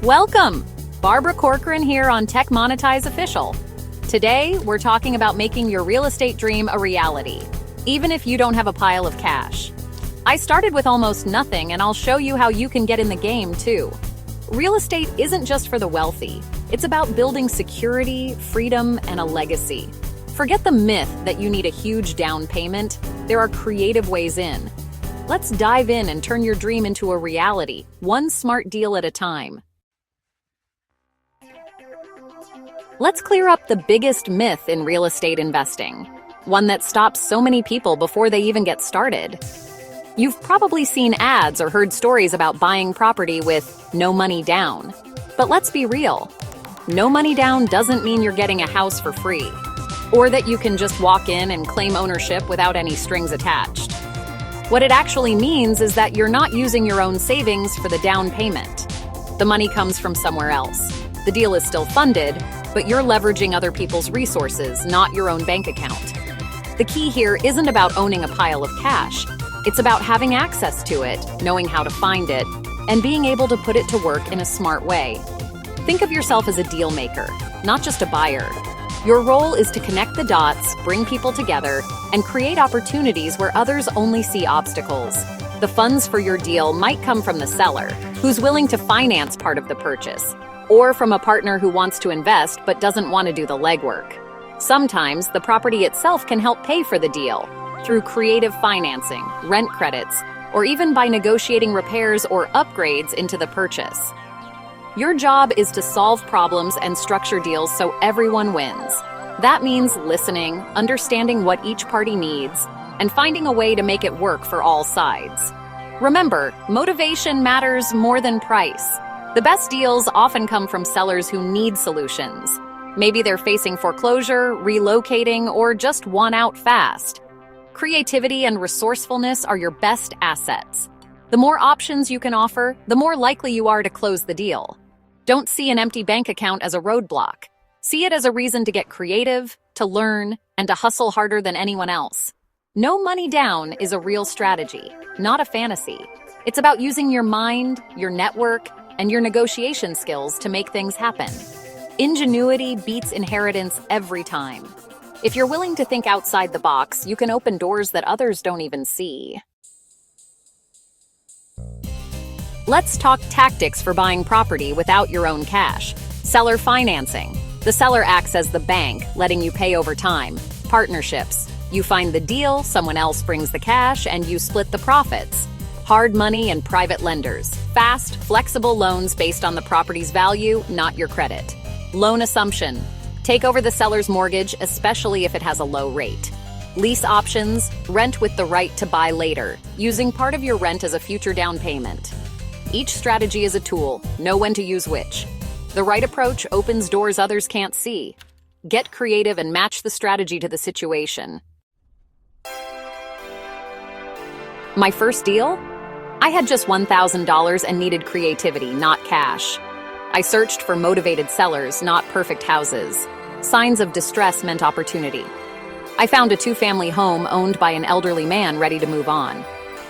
Welcome! Barbara Corcoran here on Tech Monetize Official. Today, we're talking about making your real estate dream a reality, even if you don't have a pile of cash. I started with almost nothing, and I'll show you how you can get in the game, too. Real estate isn't just for the wealthy. It's about building security, freedom, and a legacy. Forget the myth that you need a huge down payment. There are creative ways in. Let's dive in and turn your dream into a reality, one smart deal at a time. Let's clear up the biggest myth in real estate investing, one that stops so many people before they even get started. You've probably seen ads or heard stories about buying property with no money down. But let's be real. No money down doesn't mean you're getting a house for free, or that you can just walk in and claim ownership without any strings attached. What it actually means is that you're not using your own savings for the down payment. The money comes from somewhere else. The deal is still funded, but you're leveraging other people's resources, not your own bank account. The key here isn't about owning a pile of cash. It's about having access to it, knowing how to find it, and being able to put it to work in a smart way. Think of yourself as a deal maker, not just a buyer. Your role is to connect the dots, bring people together, and create opportunities where others only see obstacles. The funds for your deal might come from the seller, who's willing to finance part of the purchase, or from a partner who wants to invest but doesn't want to do the legwork. Sometimes the property itself can help pay for the deal through creative financing, rent credits, or even by negotiating repairs or upgrades into the purchase. Your job is to solve problems and structure deals so everyone wins. That means listening, understanding what each party needs, and finding a way to make it work for all sides. Remember, motivation matters more than price. The best deals often come from sellers who need solutions. Maybe they're facing foreclosure, relocating, or just want out fast. Creativity and resourcefulness are your best assets. The more options you can offer, the more likely you are to close the deal. Don't see an empty bank account as a roadblock. See it as a reason to get creative, to learn, and to hustle harder than anyone else. No money down is a real strategy, not a fantasy. It's about using your mind, your network, and your negotiation skills to make things happen. Ingenuity beats inheritance every time. If you're willing to think outside the box, you can open doors that others don't even see. Let's talk tactics for buying property without your own cash. Seller financing. The seller acts as the bank, letting you pay over time. Partnerships. You find the deal, someone else brings the cash, and you split the profits. Hard money and private lenders. Fast, flexible loans based on the property's value, not your credit. Loan assumption. Take over the seller's mortgage, especially if it has a low rate. Lease options. Rent with the right to buy later, using part of your rent as a future down payment. Each strategy is a tool. Know when to use which. The right approach opens doors others can't see. Get creative and match the strategy to the situation. My first deal? I had just $1,000 and needed creativity, not cash. I searched for motivated sellers, not perfect houses. Signs of distress meant opportunity. I found a two-family home owned by an elderly man ready to move on.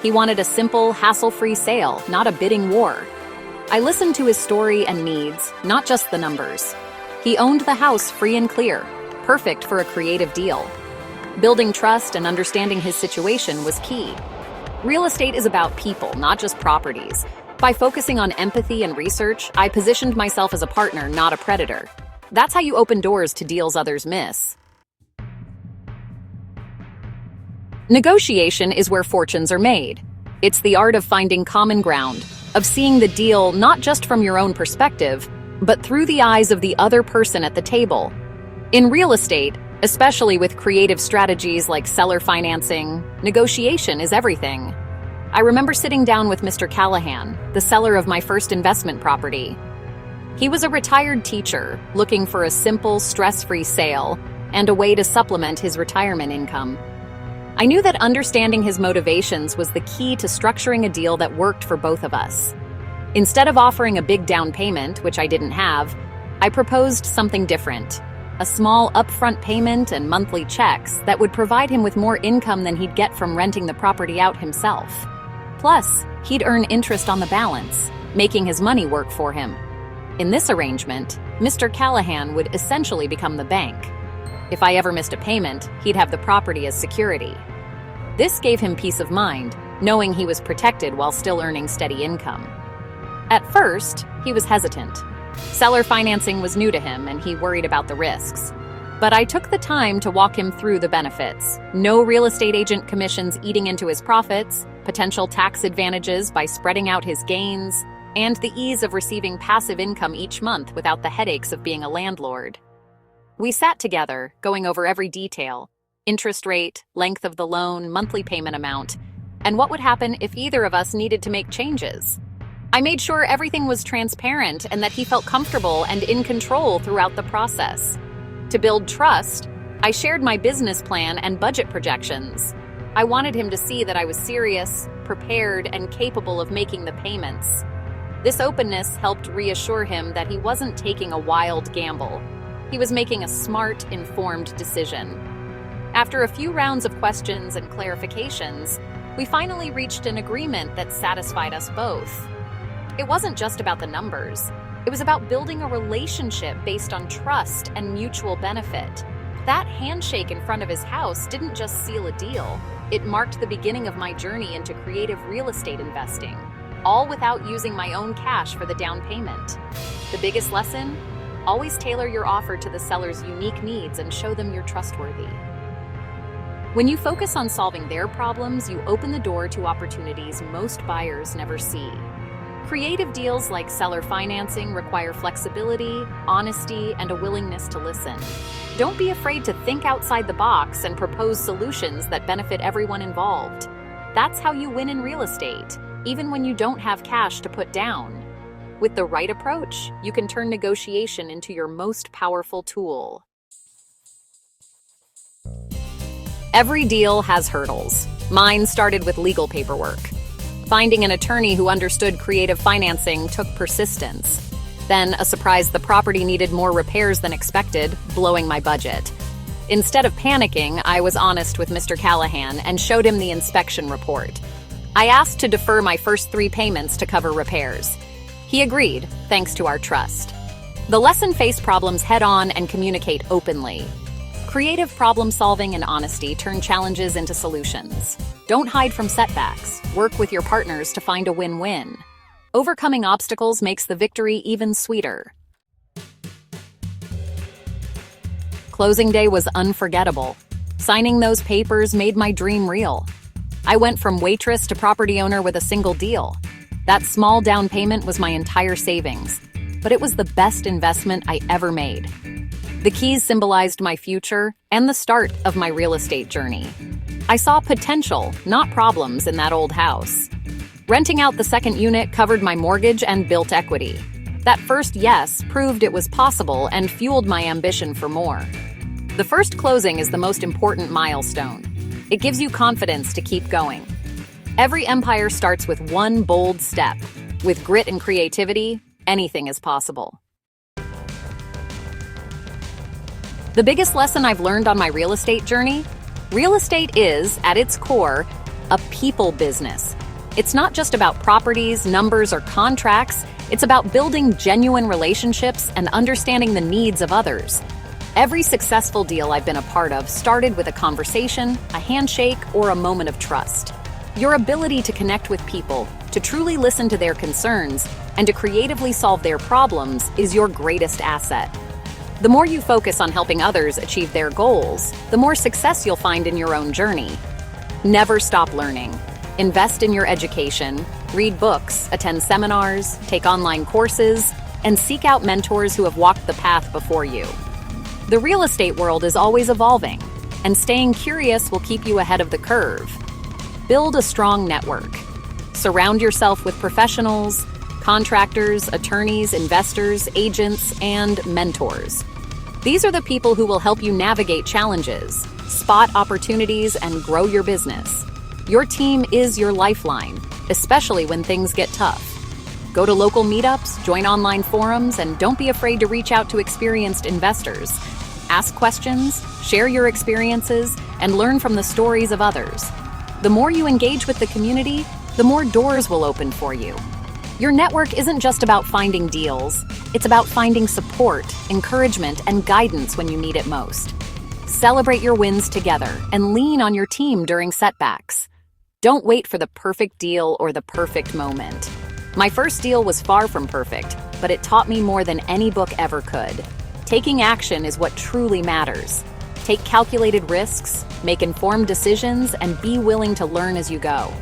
He wanted a simple, hassle-free sale, not a bidding war. I listened to his story and needs, not just the numbers. He owned the house free and clear, perfect for a creative deal. Building trust and understanding his situation was key. Real estate is about people, not just properties. By focusing on empathy and research, I positioned myself as a partner, not a predator. That's how you open doors to deals others miss. Negotiation is where fortunes are made. It's the art of finding common ground, of seeing the deal not just from your own perspective, but through the eyes of the other person at the table. In real estate, especially with creative strategies like seller financing, negotiation is everything. I remember sitting down with Mr. Callahan, the seller of my first investment property. He was a retired teacher looking for a simple, stress-free sale and a way to supplement his retirement income. I knew that understanding his motivations was the key to structuring a deal that worked for both of us. Instead of offering a big down payment, which I didn't have, I proposed something different. A small upfront payment and monthly checks that would provide him with more income than he'd get from renting the property out himself. Plus, he'd earn interest on the balance, making his money work for him. In this arrangement, Mr. Callahan would essentially become the bank. If I ever missed a payment, he'd have the property as security. This gave him peace of mind, knowing he was protected while still earning steady income. At first, he was hesitant. Seller financing was new to him, and he worried about the risks. But I took the time to walk him through the benefits. No real estate agent commissions eating into his profits, potential tax advantages by spreading out his gains, and the ease of receiving passive income each month without the headaches of being a landlord. We sat together, going over every detail: interest rate, length of the loan, monthly payment amount, and what would happen if either of us needed to make changes. I made sure everything was transparent and that he felt comfortable and in control throughout the process. To build trust, I shared my business plan and budget projections. I wanted him to see that I was serious, prepared, and capable of making the payments. This openness helped reassure him that he wasn't taking a wild gamble. He was making a smart, informed decision. After a few rounds of questions and clarifications, we finally reached an agreement that satisfied us both. It wasn't just about the numbers. It was about building a relationship based on trust and mutual benefit. That handshake in front of his house didn't just seal a deal. It marked the beginning of my journey into creative real estate investing, all without using my own cash for the down payment. The biggest lesson? Always tailor your offer to the seller's unique needs and show them you're trustworthy. When you focus on solving their problems, you open the door to opportunities most buyers never see. Creative deals like seller financing require flexibility, honesty, and a willingness to listen. Don't be afraid to think outside the box and propose solutions that benefit everyone involved. That's how you win in real estate, even when you don't have cash to put down. With the right approach, you can turn negotiation into your most powerful tool. Every deal has hurdles. Mine started with legal paperwork. Finding an attorney who understood creative financing took persistence. Then, a surprise, the property needed more repairs than expected, blowing my budget. Instead of panicking, I was honest with Mr. Callahan and showed him the inspection report. I asked to defer my first 3 payments to cover repairs. He agreed, thanks to our trust. The lesson: face problems head-on and communicate openly. Creative problem solving and honesty turn challenges into solutions. Don't hide from setbacks. Work with your partners to find a win-win. Overcoming obstacles makes the victory even sweeter. Closing day was unforgettable. Signing those papers made my dream real. I went from waitress to property owner with a single deal. That small down payment was my entire savings, but it was the best investment I ever made. The keys symbolized my future and the start of my real estate journey. I saw potential, not problems, in that old house. Renting out the second unit covered my mortgage and built equity. That first yes proved it was possible and fueled my ambition for more. The first closing is the most important milestone. It gives you confidence to keep going. Every empire starts with one bold step. With grit and creativity, anything is possible. The biggest lesson I've learned on my real estate journey? Real estate is, at its core, a people business. It's not just about properties, numbers, or contracts. It's about building genuine relationships and understanding the needs of others. Every successful deal I've been a part of started with a conversation, a handshake, or a moment of trust. Your ability to connect with people, to truly listen to their concerns, and to creatively solve their problems is your greatest asset. The more you focus on helping others achieve their goals, the more success you'll find in your own journey. Never stop learning. Invest in your education, read books, attend seminars, take online courses, and seek out mentors who have walked the path before you. The real estate world is always evolving, and staying curious will keep you ahead of the curve. Build a strong network. Surround yourself with professionals, contractors, attorneys, investors, agents, and mentors. These are the people who will help you navigate challenges, spot opportunities, and grow your business. Your team is your lifeline, especially when things get tough. Go to local meetups, join online forums, and don't be afraid to reach out to experienced investors. Ask questions, share your experiences, and learn from the stories of others. The more you engage with the community, the more doors will open for you. Your network isn't just about finding deals, it's about finding support, encouragement, and guidance when you need it most. Celebrate your wins together and lean on your team during setbacks. Don't wait for the perfect deal or the perfect moment. My first deal was far from perfect, but it taught me more than any book ever could. Taking action is what truly matters. Take calculated risks, make informed decisions, and be willing to learn as you go.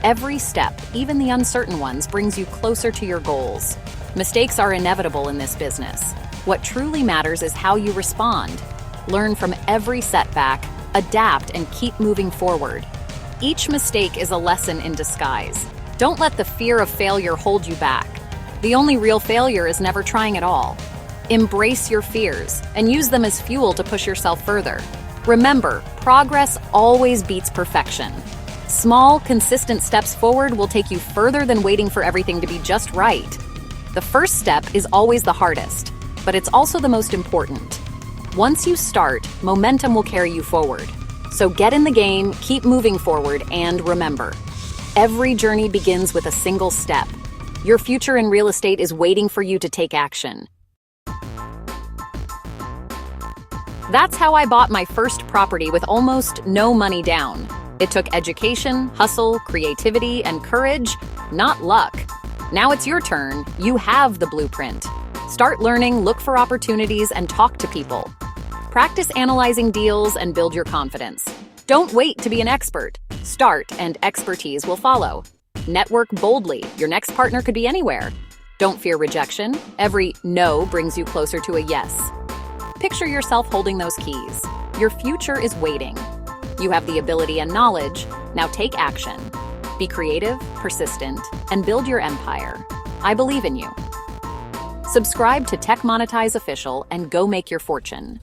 Every step, even the uncertain ones, brings you closer to your goals. Mistakes are inevitable in this business. What truly matters is how you respond. Learn from every setback, adapt, and keep moving forward. Each mistake is a lesson in disguise. Don't let the fear of failure hold you back. The only real failure is never trying at all. Embrace your fears and use them as fuel to push yourself further. Remember, progress always beats perfection. Small, consistent steps forward will take you further than waiting for everything to be just right. The first step is always the hardest, but it's also the most important. Once you start, momentum will carry you forward. So get in the game, keep moving forward, and remember, every journey begins with a single step. Your future in real estate is waiting for you to take action. That's how I bought my first property with almost no money down. It took education, hustle, creativity, and courage, not luck. Now it's your turn. You have the blueprint. Start learning, look for opportunities, and talk to people. Practice analyzing deals and build your confidence. Don't wait to be an expert. Start, and expertise will follow. Network boldly. Your next partner could be anywhere. Don't fear rejection. Every no brings you closer to a yes. Picture yourself holding those keys. Your future is waiting. You have the ability and knowledge. Now take action. Be creative, persistent, and build your empire. I believe in you. Subscribe to Tech Monetize Official and go make your fortune.